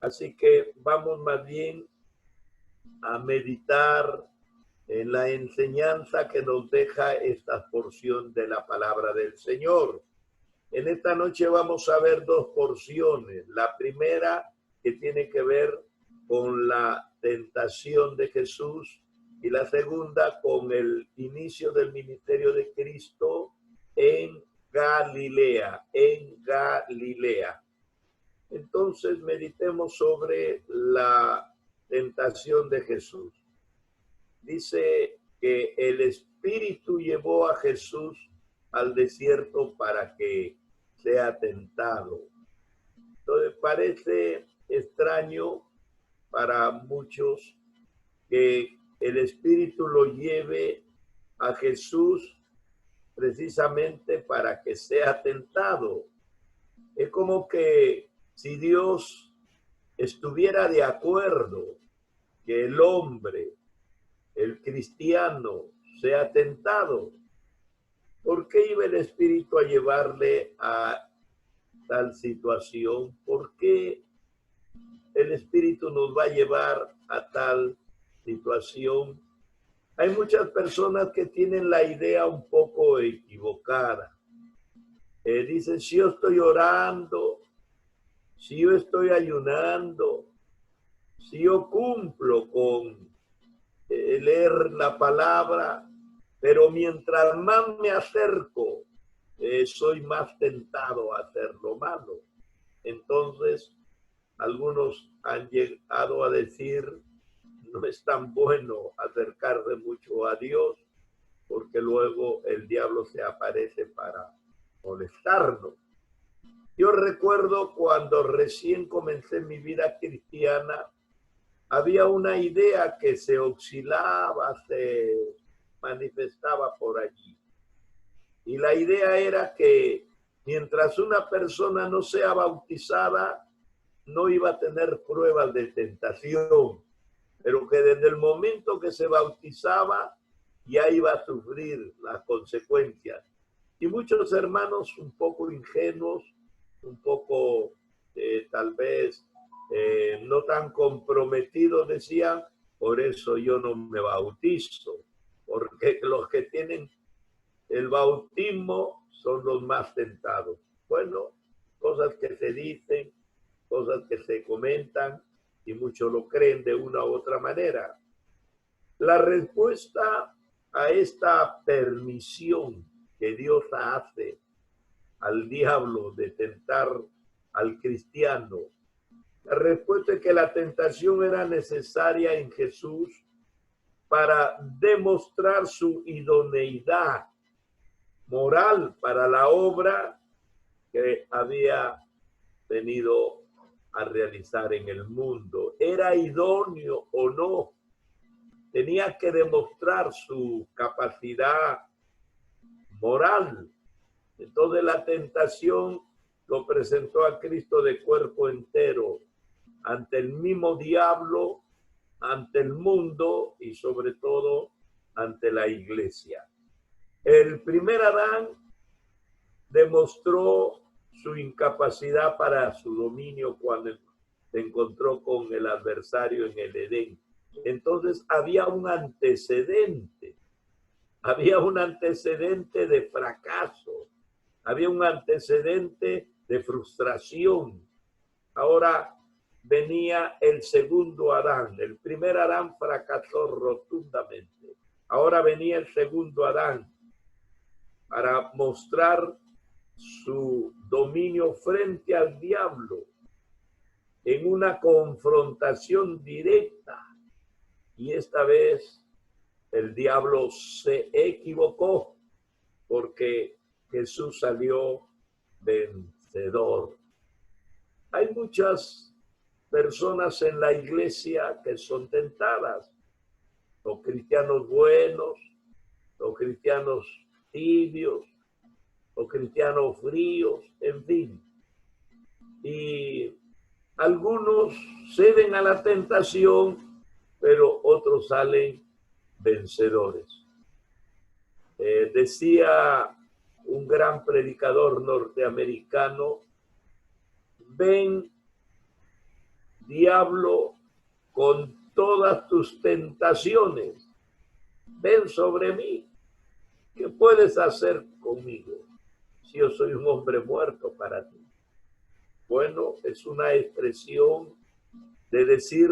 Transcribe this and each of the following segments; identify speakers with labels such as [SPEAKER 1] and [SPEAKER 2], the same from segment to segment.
[SPEAKER 1] Así que vamos más bien a meditar en la enseñanza que nos deja esta porción de la palabra del Señor. En esta noche vamos a ver dos porciones. La primera que tiene que ver con la tentación de Jesús y la segunda con el inicio del ministerio de Cristo en Galilea, Entonces meditemos sobre la tentación de Jesús. Dice que el Espíritu llevó a Jesús al desierto para que sea tentado. Entonces parece extraño para muchos que el Espíritu lo lleve a Jesús precisamente para que sea tentado. Es como que si Dios estuviera de acuerdo que el hombre, el cristiano, sea tentado, ¿por qué iba el Espíritu a llevarle a tal situación? ¿Por qué el Espíritu nos va a llevar a tal situación? Hay muchas personas que tienen la idea un poco equivocada. Dicen, si yo estoy orando, si yo estoy ayunando, si yo cumplo con leer la palabra, pero mientras más me acerco, soy más tentado a hacer lo malo. Entonces, algunos han llegado a decir, no es tan bueno acercarse mucho a Dios, porque luego el diablo se aparece para molestarnos. Yo recuerdo cuando recién comencé mi vida cristiana, había una idea que se oscilaba, se manifestaba por allí. Y la idea era que mientras una persona no sea bautizada, no iba a tener pruebas de tentación, pero que desde el momento que se bautizaba, ya iba a sufrir las consecuencias. Y muchos hermanos un poco ingenuos, un poco tal vez no tan comprometidos decían, por eso yo no me bautizo, porque los que tienen el bautismo son los más tentados. Bueno, cosas que se dicen, cosas que se comentan y muchos lo creen de una u otra manera. La respuesta a esta permisión que Dios hace al diablo de tentar al cristiano, la respuesta es que la tentación era necesaria en Jesús para demostrar su idoneidad moral para la obra que había venido a realizar en el mundo. ¿Era idóneo o no? Tenía que demostrar su capacidad moral. Entonces la tentación lo presentó a Cristo de cuerpo entero ante el mismo diablo, ante el mundo y sobre todo ante la iglesia. El primer Adán demostró su incapacidad para su dominio cuando se encontró con el adversario en el Edén. Entonces había un antecedente de fracaso, había un antecedente de frustración. Ahora venía el segundo Adán. El primer Adán fracasó rotundamente. Ahora venía el segundo Adán para mostrar su dominio frente al diablo en una confrontación directa. Y esta vez el diablo se equivocó porque Jesús salió vencedor. Hay muchas personas en la iglesia que son tentadas, los cristianos buenos, los cristianos tibios, los cristianos fríos, en fin. Y algunos ceden a la tentación, pero otros salen vencedores. Decía un gran predicador norteamericano, ven diablo, con todas tus tentaciones, ven sobre mí. ¿Qué puedes hacer conmigo si yo soy un hombre muerto para ti? Bueno, es una expresión de decir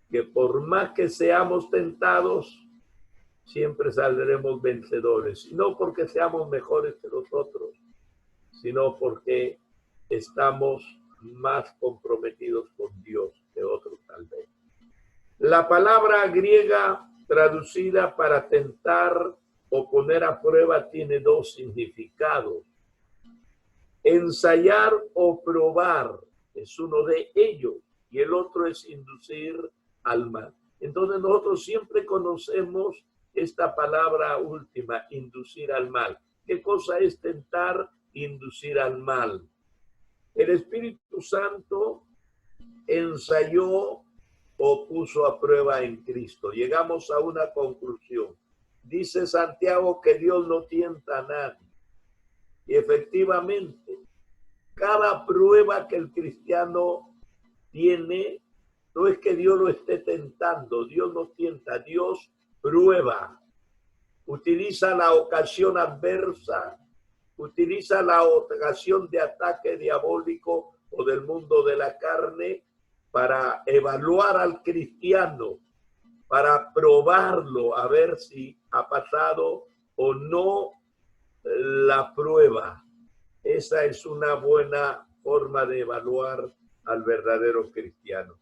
[SPEAKER 1] que por más que seamos tentados, siempre saldremos vencedores. Y no porque seamos mejores que los otros, sino porque estamos más comprometidos con Dios que otros tal vez. La palabra griega traducida para tentar o poner a prueba tiene dos significados. Ensayar o probar es uno de ellos y el otro es inducir al mal. Entonces nosotros siempre conocemos esta palabra última, inducir al mal. ¿Qué cosa es tentar? Inducir al mal. El Espíritu Santo ensayó o puso a prueba en Cristo. Llegamos a una conclusión. Dice Santiago que Dios no tienta a nadie. Y efectivamente, cada prueba que el cristiano tiene, no es que Dios lo esté tentando, Dios no tienta, Dios prueba. Utiliza la ocasión adversa, utiliza la ocasión de ataque diabólico o del mundo de la carne para evaluar al cristiano, para probarlo, a ver si ha pasado o no la prueba. Esa es una buena forma de evaluar al verdadero cristiano.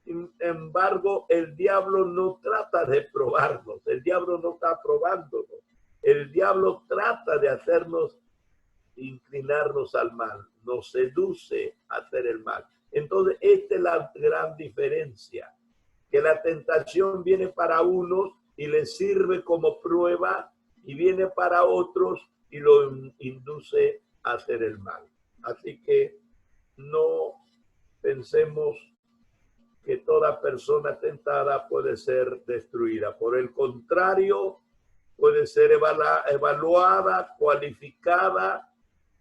[SPEAKER 1] Sin embargo, el diablo no trata de probarnos, el diablo no está probándonos, el diablo trata de hacernos inclinarnos al mal, nos seduce a hacer el mal. Entonces, esta es la gran diferencia, que la tentación viene para unos y les sirve como prueba y viene para otros y lo induce a hacer el mal. Así que no pensemos que toda persona tentada puede ser destruida. Por el contrario, puede ser evaluada, cualificada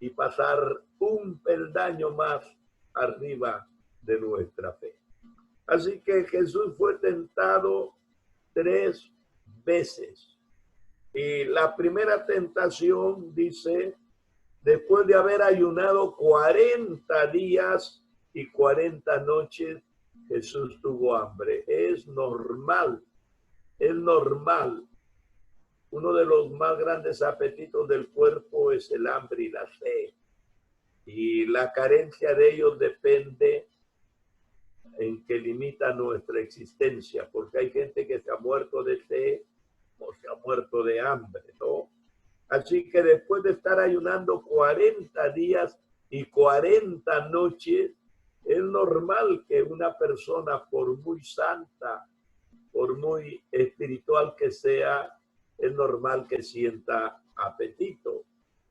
[SPEAKER 1] y pasar un peldaño más arriba de nuestra fe. Así que Jesús fue tentado 3 veces. Y la primera tentación dice, después de haber ayunado 40 días y 40 noches, Jesús tuvo hambre. Es normal, es normal. Uno de los más grandes apetitos del cuerpo es el hambre y la sed. Y la carencia de ellos depende en que limita nuestra existencia, porque hay gente que se ha muerto de sed o se ha muerto de hambre, ¿no? Así que después de estar ayunando 40 días y 40 noches, es normal que una persona, por muy santa, por muy espiritual que sea, es normal que sienta apetito.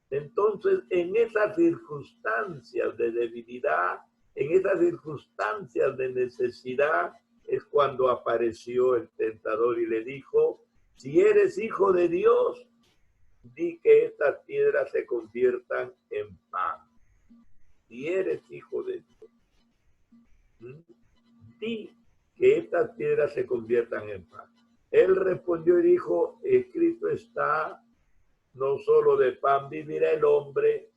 [SPEAKER 1] Entonces, en esas circunstancias de debilidad, en esas circunstancias de necesidad, es cuando apareció el tentador y le dijo, si eres hijo de Dios, di que estas piedras se conviertan en pan. Si eres hijo de Dios, di que estas piedras se conviertan en pan. Él respondió y dijo, escrito está, no solo de pan vivirá el hombre,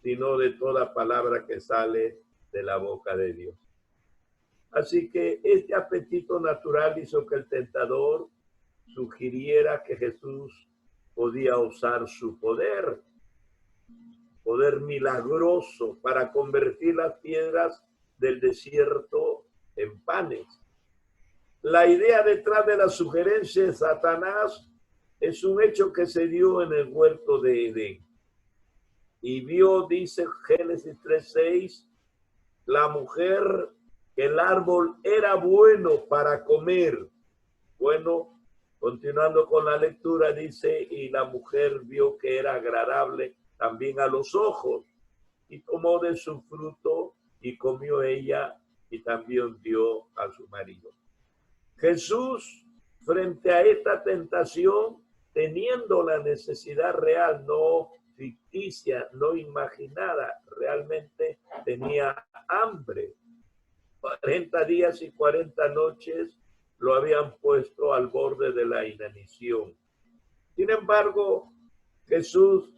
[SPEAKER 1] sino de toda palabra que sale de la boca de Dios. Así que este apetito natural hizo que el tentador sugiriera que Jesús podía usar su poder milagroso para convertir las piedras del desierto en panes. La idea detrás de la sugerencia de Satanás es un hecho que se dio en el huerto de Edén. Y vio, dice Génesis 3:6, la mujer que el árbol era bueno para comer. Bueno, continuando con la lectura, dice, y la mujer vio que era agradable también a los ojos, y tomó de su fruto y comió ella y también dio a su marido. Jesús, frente a esta tentación, teniendo la necesidad real, no ficticia, no imaginada, realmente tenía hambre. 40 días y 40 noches lo habían puesto al borde de la inanición. Sin embargo, Jesús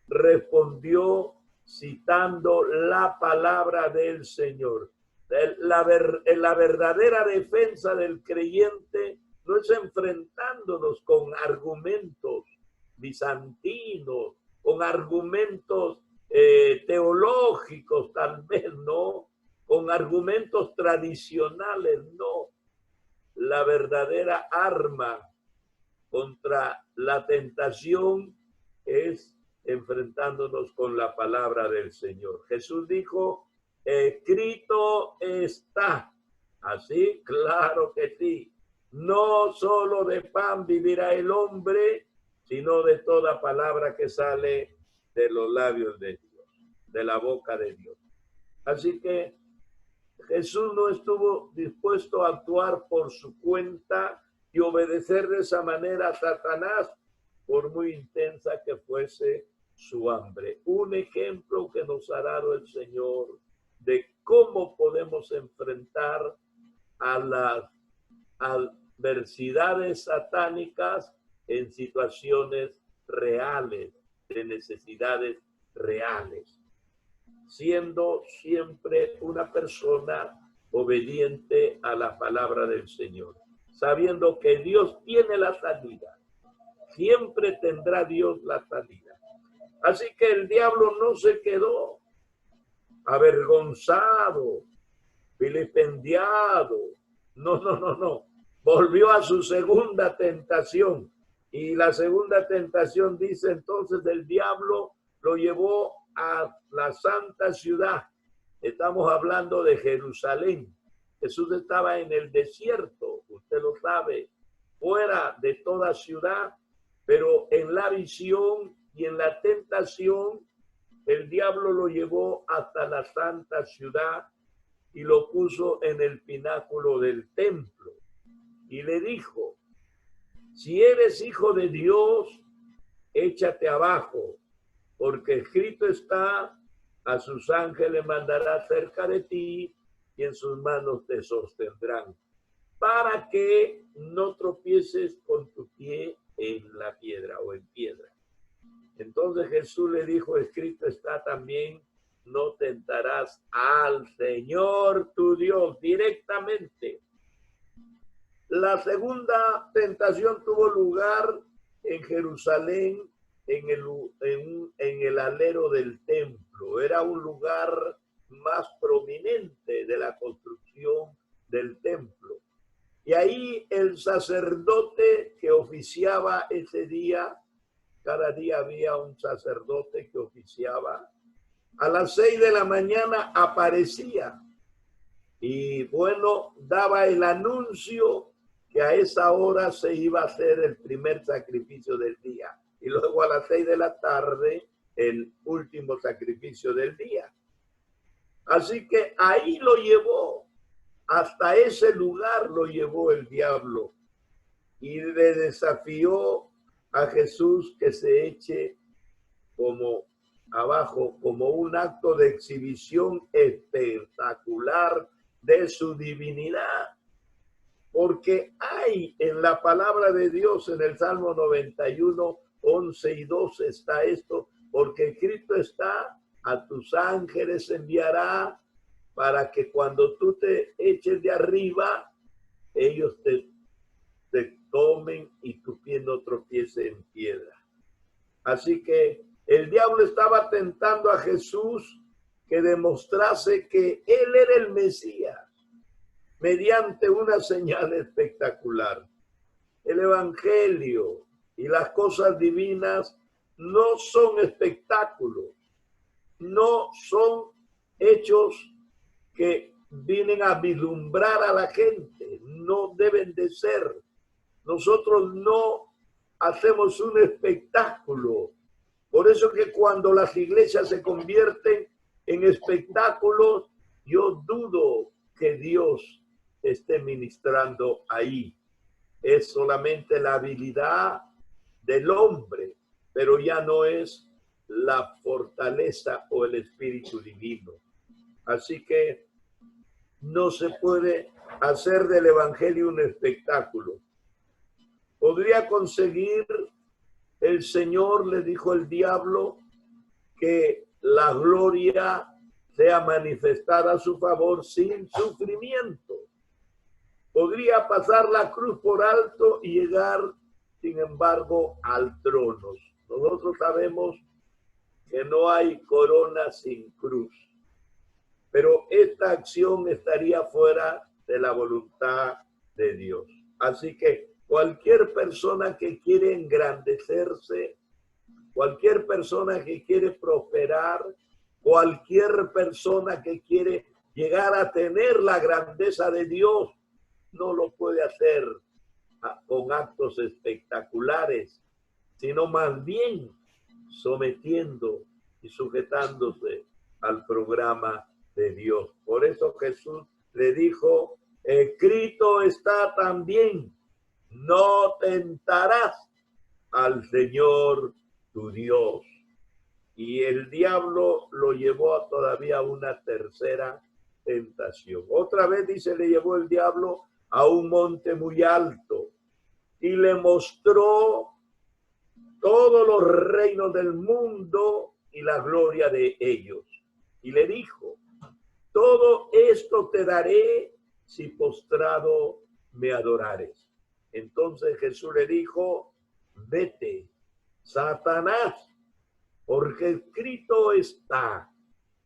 [SPEAKER 1] respondió citando la palabra del Señor. La verdadera defensa del creyente no es enfrentándonos con argumentos bizantinos, con argumentos teológicos, tal vez no, con argumentos tradicionales, no. La verdadera arma contra la tentación es enfrentándonos con la palabra del Señor. Jesús dijo, escrito está. Así, claro que sí. No solo de pan vivirá el hombre, sino de toda palabra que sale de los labios de Dios, de la boca de Dios. Así que Jesús no estuvo dispuesto a actuar por su cuenta y obedecer de esa manera a Satanás, por muy intensa que fuese su hambre. Un ejemplo que nos ha dado el Señor de cómo podemos enfrentar a las adversidades satánicas en situaciones reales, de necesidades reales, siendo siempre una persona obediente a la palabra del Señor, sabiendo que Dios tiene la salida. Siempre tendrá Dios la salida. Así que el diablo no se quedó avergonzado, vilipendiado. No. Volvió a su segunda tentación. Y la segunda tentación, dice entonces, el diablo lo llevó a la santa ciudad. Estamos hablando de Jerusalén. Jesús estaba en el desierto, usted lo sabe, fuera de toda ciudad, pero en la visión y en la tentación, el diablo lo llevó hasta la santa ciudad y lo puso en el pináculo del templo. Y le dijo, si eres hijo de Dios, échate abajo, porque escrito está, a sus ángeles mandará cerca de ti y en sus manos te sostendrán, para que no tropieces con tu pie en la piedra o en piedra. Entonces Jesús le dijo, escrito está también, no tentarás al Señor tu Dios directamente. La segunda tentación tuvo lugar en Jerusalén, en el alero del templo. Era un lugar más prominente de la construcción del templo. Y ahí el sacerdote que oficiaba ese día, cada día había un sacerdote que oficiaba, a las 6 de la mañana aparecía y bueno, daba el anuncio que a esa hora se iba a hacer el primer sacrificio del día y luego a las 6 de la tarde el último sacrificio del día. Así que ahí lo llevó, hasta ese lugar lo llevó el diablo y le desafió a Jesús que se eche como abajo, como un acto de exhibición espectacular de su divinidad. Porque hay en la palabra de Dios, en el Salmo 91, 11 y 12 está esto, porque escrito está, a tus ángeles enviará para que cuando tú te eches de arriba, ellos te tomen y tu pie no tropiece en piedra. Así que el diablo estaba tentando a Jesús que demostrase que él era el Mesías mediante una señal espectacular. El evangelio y las cosas divinas no son espectáculos, no son hechos que vienen a vislumbrar a la gente, no deben de ser. Nosotros no hacemos un espectáculo. Por eso que cuando las iglesias se convierten en espectáculos, yo dudo que Dios esté ministrando ahí. Es solamente la habilidad del hombre, pero ya no es la fortaleza o el espíritu divino. Así que No se puede hacer del evangelio un espectáculo. Podría conseguir, el Señor le dijo al diablo, que la gloria sea manifestada a su favor sin sufrimiento. Podría pasar la cruz por alto y llegar, sin embargo, al trono. Nosotros sabemos que no hay corona sin cruz, pero esta acción estaría fuera de la voluntad de Dios. Así que cualquier persona que quiere engrandecerse, cualquier persona que quiere prosperar, cualquier persona que quiere llegar a tener la grandeza de Dios, no lo puede hacer con actos espectaculares, sino más bien sometiendo y sujetándose al programa de Dios. Por eso Jesús le dijo, escrito está también, no tentarás al Señor tu Dios. Y el diablo lo llevó a todavía una tercera tentación. Otra vez dice, le llevó el diablo a un monte muy alto y le mostró todos los reinos del mundo y la gloria de ellos. Y le dijo, todo esto te daré si postrado me adorares. Entonces Jesús le dijo, vete, Satanás, porque escrito está,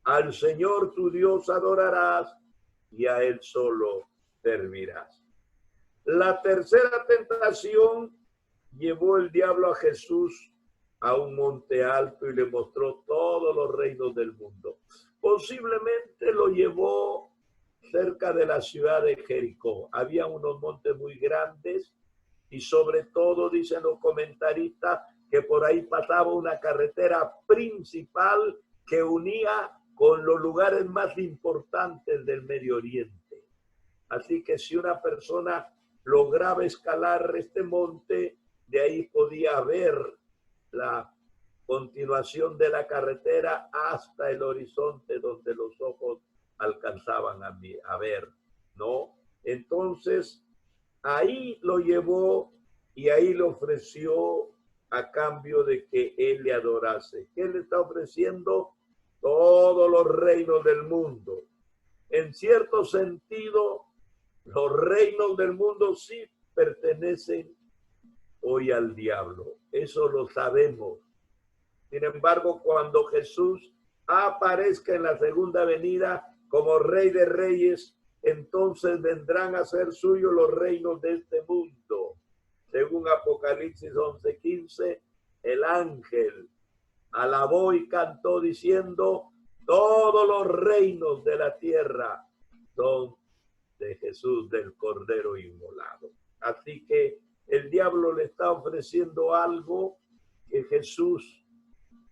[SPEAKER 1] al Señor tu Dios adorarás y a Él solo servirás. La tercera tentación llevó el diablo a Jesús a un monte alto y le mostró todos los reinos del mundo. Posiblemente lo llevó cerca de la ciudad de Jericó. Había unos montes muy grandes y sobre todo, dicen los comentaristas, que por ahí pasaba una carretera principal que unía con los lugares más importantes del Medio Oriente. Así que si una persona lograba escalar este monte, de ahí podía ver la continuación de la carretera hasta el horizonte donde los ojos alcanzaban a ver, ¿no? Entonces, ahí lo llevó y ahí le ofreció a cambio de que él le adorase. ¿Qué le está ofreciendo? Todos los reinos del mundo. En cierto sentido, los reinos del mundo sí pertenecen hoy al diablo. Eso lo sabemos. Sin embargo, cuando Jesús aparezca en la segunda venida como Rey de Reyes, entonces vendrán a ser suyos los reinos de este mundo. Según Apocalipsis 11:15, el ángel alabó y cantó diciendo, todos los reinos de la tierra son de Jesús, del Cordero inmolado. Así que el diablo le está ofreciendo algo que Jesús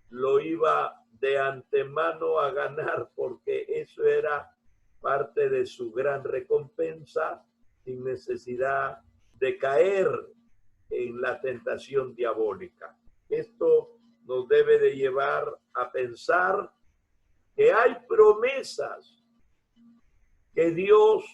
[SPEAKER 1] lo iba de antemano a ganar, porque eso era parte de su gran recompensa, sin necesidad de caer en la tentación diabólica. Esto nos debe de llevar a pensar que hay promesas que Dios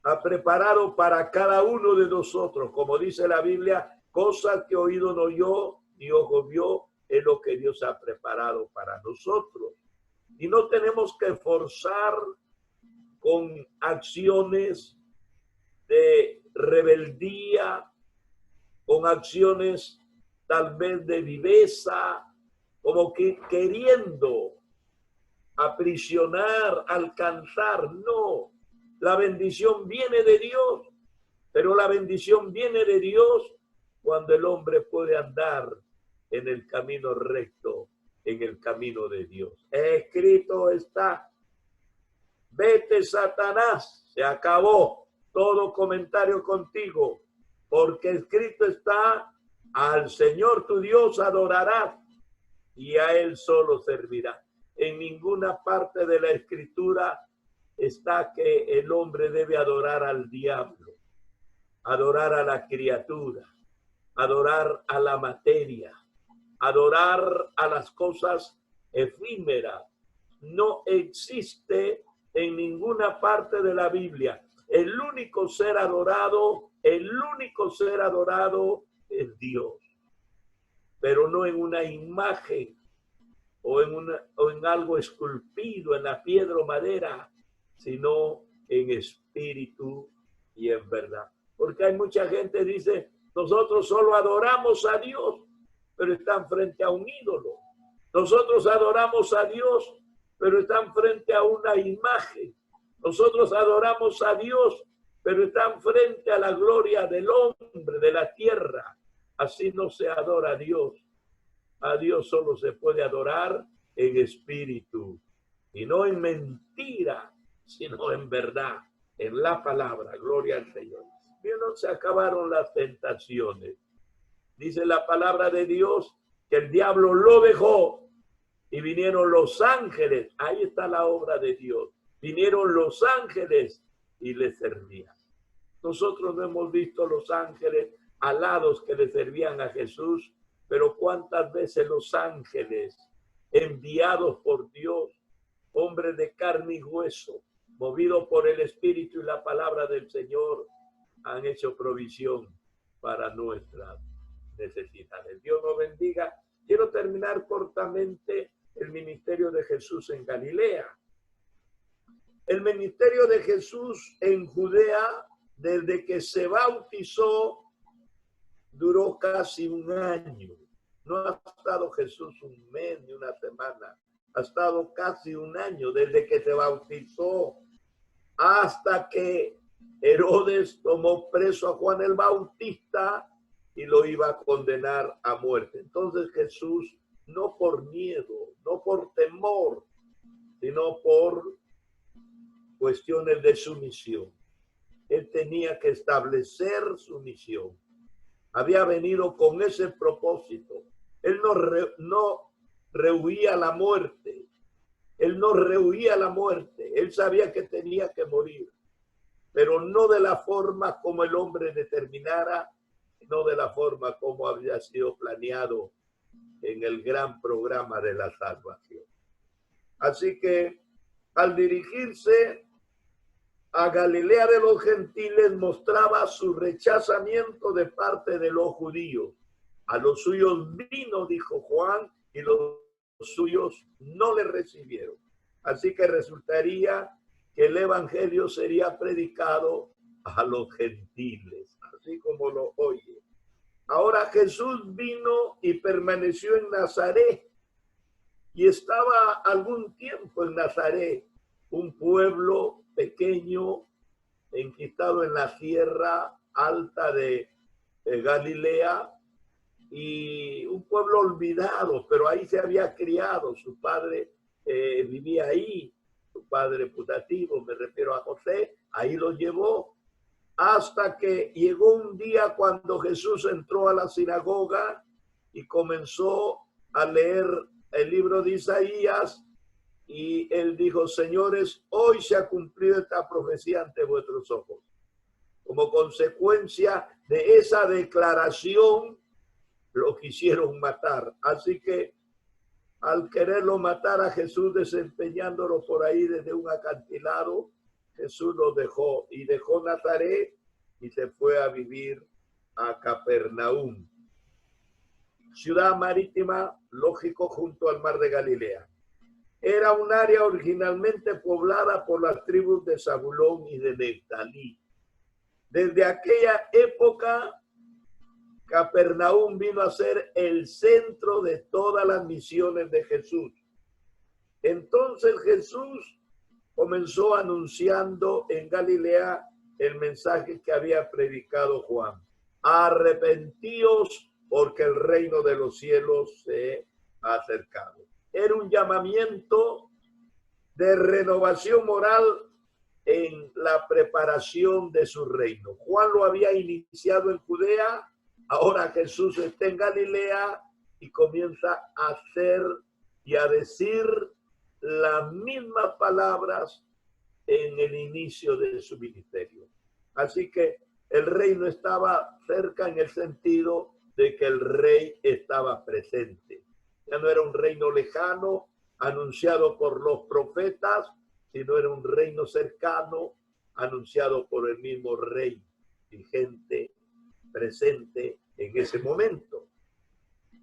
[SPEAKER 1] ha preparado para cada uno de nosotros. Como dice la Biblia, cosas que oído no oyó, ni ojo vio, es lo que Dios ha preparado para nosotros. Y no tenemos que forzar con acciones de rebeldía, con acciones tal vez de viveza, como que queriendo aprisionar, alcanzar. No, la bendición viene de Dios, pero la bendición viene de Dios cuando el hombre puede andar en el camino recto, en el camino de Dios. Escrito está, vete Satanás, se acabó todo comentario contigo, porque escrito está, al Señor tu Dios adorarás y a Él solo servirás. En ninguna parte de la Escritura está que el hombre debe adorar al diablo, adorar a la criatura, adorar a la materia, adorar a las cosas efímeras. No existe en ninguna parte de la Biblia. El único ser adorado es Dios, pero no en una imagen o en algo esculpido en la piedra o madera, sino en espíritu y en verdad. Porque hay mucha gente que dice, nosotros solo adoramos a Dios, pero están frente a un ídolo. Nosotros adoramos a Dios, pero están frente a una imagen. Nosotros adoramos a Dios, pero están frente a la gloria del hombre, de la tierra. Así no se adora a Dios. A Dios solo se puede adorar en espíritu, y no en mentira, sino en verdad, en la palabra. Gloria al Señor. Bien, no se acabaron las tentaciones. Dice la palabra de Dios que el diablo lo dejó y vinieron los ángeles. Ahí está la obra de Dios. Vinieron los ángeles y le servían. Nosotros no hemos visto los ángeles alados que le servían a Jesús, pero cuántas veces los ángeles enviados por Dios, hombres de carne y hueso, movidos por el Espíritu y la palabra del Señor, han hecho provisión para nuestras necesidades. Dios nos bendiga. Quiero terminar cortamente el ministerio de Jesús en Galilea. El ministerio de Jesús en Judea, desde que se bautizó, duró casi un año. No ha estado Jesús un mes ni una semana. Ha estado casi un año desde que se bautizó hasta que Herodes tomó preso a Juan el Bautista y lo iba a condenar a muerte. Entonces Jesús, no por miedo, no por temor, sino por cuestiones de su misión. Él tenía que establecer su misión. Había venido con ese propósito. Él no rehuía la muerte. Él no rehuía la muerte. Él sabía que tenía que morir, pero no de la forma como el hombre determinara, sino de la forma como había sido planeado en el gran programa de la salvación. Así que al dirigirse a Galilea de los gentiles, mostraba su rechazamiento de parte de los judíos. A los suyos vino, dijo Juan, y los suyos no le recibieron. Así que resultaría que el evangelio sería predicado a los gentiles, así como lo oye. Ahora Jesús vino y permaneció en Nazaret, y estaba algún tiempo en Nazaret, un pueblo pequeño, enquistado en la sierra alta de Galilea, y un pueblo olvidado, pero ahí se había criado. Su padre vivía ahí, su padre putativo, me refiero a José, ahí lo llevó, hasta que llegó un día cuando Jesús entró a la sinagoga y comenzó a leer el libro de Isaías, y él dijo: señores, hoy se ha cumplido esta profecía ante vuestros ojos. Como consecuencia de esa declaración, lo quisieron matar. Así que al quererlo matar a Jesús, desempeñándolo por ahí desde un acantilado, Jesús lo dejó y dejó Nazaret y se fue a vivir a Capernaum, ciudad marítima, lógico, junto al mar de Galilea. Era un área originalmente poblada por las tribus de Zabulón y de Neftalí. Desde aquella época, Capernaum vino a ser el centro de todas las misiones de Jesús. Entonces Jesús comenzó anunciando en Galilea el mensaje que había predicado Juan: arrepentíos, porque el reino de los cielos se ha acercado. Era un llamamiento de renovación moral en la preparación de su reino. Juan lo había iniciado en Judea, ahora Jesús está en Galilea y comienza a hacer y a decir las mismas palabras en el inicio de su ministerio. Así que el reino estaba cerca en el sentido de que el rey estaba presente. Ya no era un reino lejano anunciado por los profetas, sino era un reino cercano anunciado por el mismo rey vigente presente en ese momento.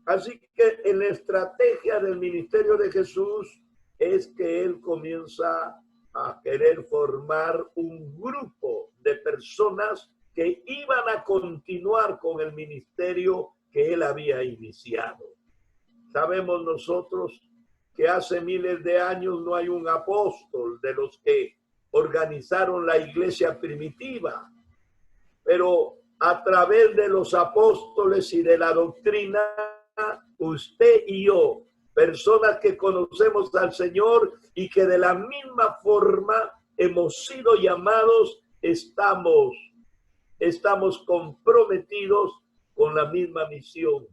[SPEAKER 1] Así que en la estrategia del ministerio de Jesús es que él comienza a querer formar un grupo de personas que iban a continuar con el ministerio que él había iniciado. Sabemos nosotros que hace miles de años no hay un apóstol de los que organizaron la iglesia primitiva, pero a través de los apóstoles y de la doctrina, usted y yo, personas que conocemos al Señor y que de la misma forma hemos sido llamados, estamos comprometidos con la misma misión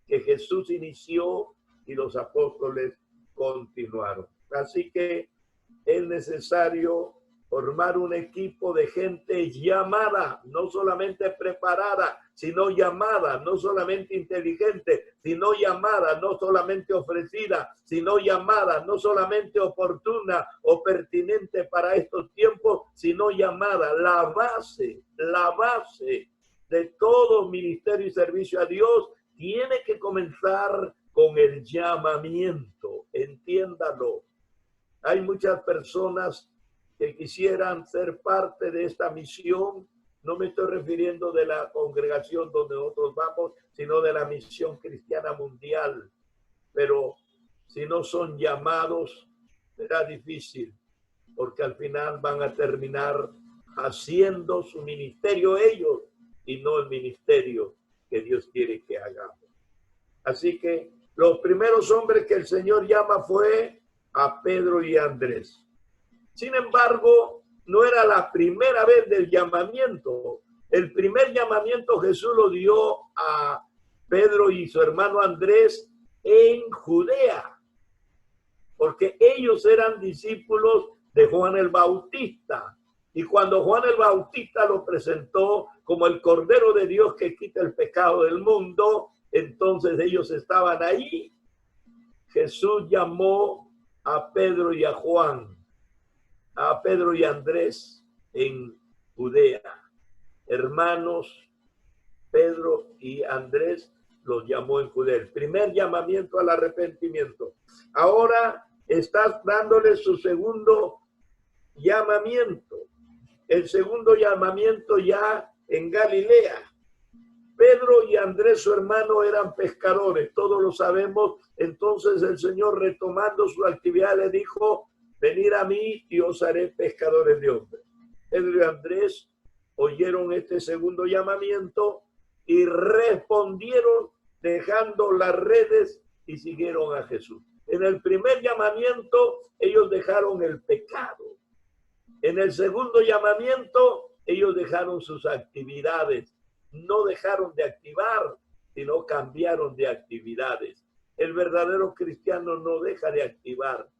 [SPEAKER 1] que Jesús inició y los apóstoles continuaron. Así que es necesario formar un equipo de gente llamada, no solamente preparada, sino llamada, no solamente inteligente, sino llamada, no solamente ofrecida, sino llamada, no solamente oportuna o pertinente para estos tiempos, sino llamada. La base de todo ministerio y servicio a Dios tiene que comenzar con el llamamiento. Entiéndalo. Hay muchas personas que quisieran ser parte de esta misión. No me estoy refiriendo de la congregación donde nosotros vamos, sino de la misión cristiana mundial. Pero si no son llamados, será difícil, porque al final van a terminar haciendo su ministerio ellos y no el ministerio que Dios quiere que hagamos. Así que los primeros hombres que el Señor llama fue a Pedro y a Andrés. Sin embargo, no era la primera vez del llamamiento. El primer llamamiento Jesús lo dio a Pedro y su hermano Andrés en Judea, porque ellos eran discípulos de Juan el Bautista. Y cuando Juan el Bautista lo presentó como el Cordero de Dios que quita el pecado del mundo, entonces ellos estaban ahí. Jesús llamó a Pedro y a Juan, a Pedro y Andrés en Judea. Hermanos, Pedro y Andrés los llamó en Judea. El primer llamamiento al arrepentimiento. Ahora estás dándole su segundo llamamiento. El segundo llamamiento ya en Galilea. Pedro y Andrés, su hermano, eran pescadores, todos lo sabemos. Entonces el Señor, retomando su actividad, le dijo: venid a mí y os haré pescadores de hombres. Pedro y Andrés oyeron este segundo llamamiento y respondieron dejando las redes y siguieron a Jesús. En el primer llamamiento ellos dejaron el pecado. En el segundo llamamiento ellos dejaron sus actividades. No dejaron de activar, sino cambiaron de actividades. El verdadero cristiano no deja de activar,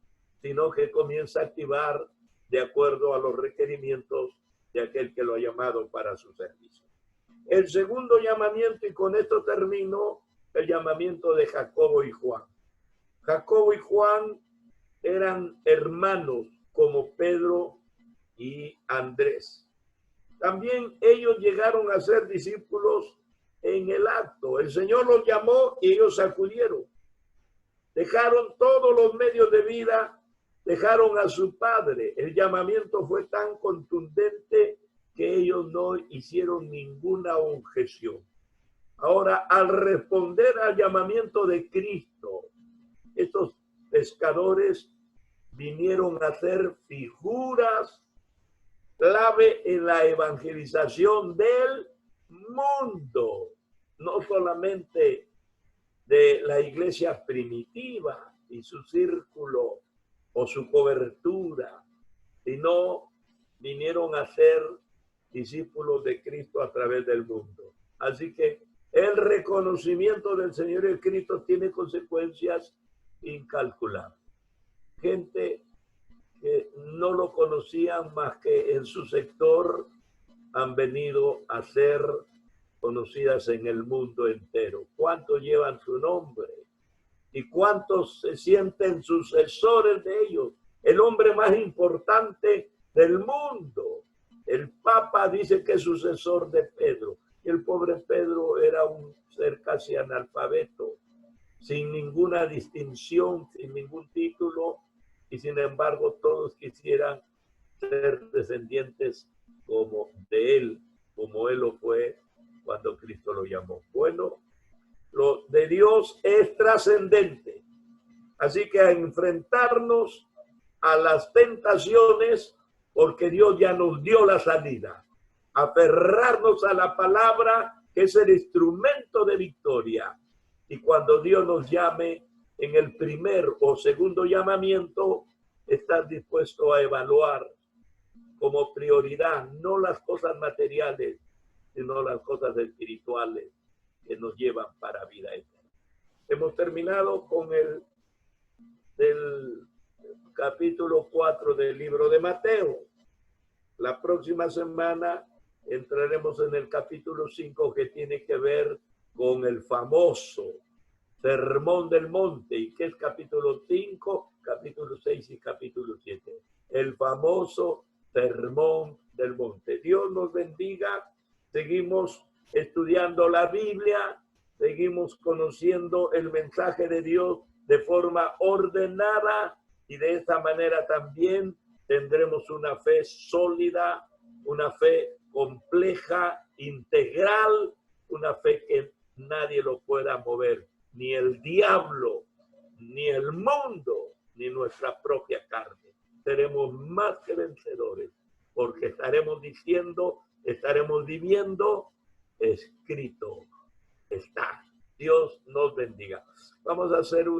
[SPEAKER 1] sino que comienza a activar de acuerdo a los requerimientos de aquel que lo ha llamado para su servicio. El segundo llamamiento, y con esto termino, el llamamiento de Jacobo y Juan. Jacobo y Juan eran hermanos como Pedro y Andrés. También ellos llegaron a ser discípulos en el acto. El Señor los llamó y ellos acudieron. Dejaron todos los medios de vida, dejaron a su padre. El llamamiento fue tan contundente que ellos no hicieron ninguna objeción. Ahora, al responder al llamamiento de Cristo, estos pescadores vinieron a ser figuras clave en la evangelización del mundo, no solamente de la iglesia primitiva y su círculo o su cobertura, sino vinieron a ser discípulos de Cristo a través del mundo. Así que el reconocimiento del Señor en Cristo tiene consecuencias incalculables. Gente que no lo conocían más que en su sector han venido a ser conocidas en el mundo entero. ¿Cuántos llevan su nombre? ¿Y cuántos se sienten sucesores de ellos? el hombre más importante del mundo. El Papa dice que es sucesor de Pedro. Y el pobre Pedro era un ser casi analfabeto, sin ninguna distinción, sin ningún título, y sin embargo todos quisieran ser descendientes como de él, como él lo fue cuando Cristo lo llamó. Bueno, lo de Dios es trascendente. Así que a enfrentarnos a las tentaciones, porque Dios ya nos dio la salida. Aferrarnos a la palabra, que es el instrumento de victoria. Y cuando Dios nos llame en el primer o segundo llamamiento, estar dispuesto a evaluar como prioridad no las cosas materiales, sino las cosas espirituales que nos llevan para vida eterna. Hemos terminado con el capítulo 4 del libro de Mateo. La próxima semana entraremos en el capítulo 5, que tiene que ver con el famoso Sermón del Monte. ¿Y qué es capítulo 5, capítulo 6 y capítulo 7? El famoso Sermón del Monte. Dios nos bendiga. Seguimos estudiando la Biblia. Seguimos conociendo el mensaje de Dios de forma ordenada, y de esta manera también tendremos una fe sólida, una fe compleja, integral, una fe que nadie lo pueda mover, ni el diablo, ni el mundo, ni nuestra propia carne. Seremos más que vencedores, porque estaremos diciendo, estaremos viviendo, escrito está. Dios nos bendiga. Vamos a hacer un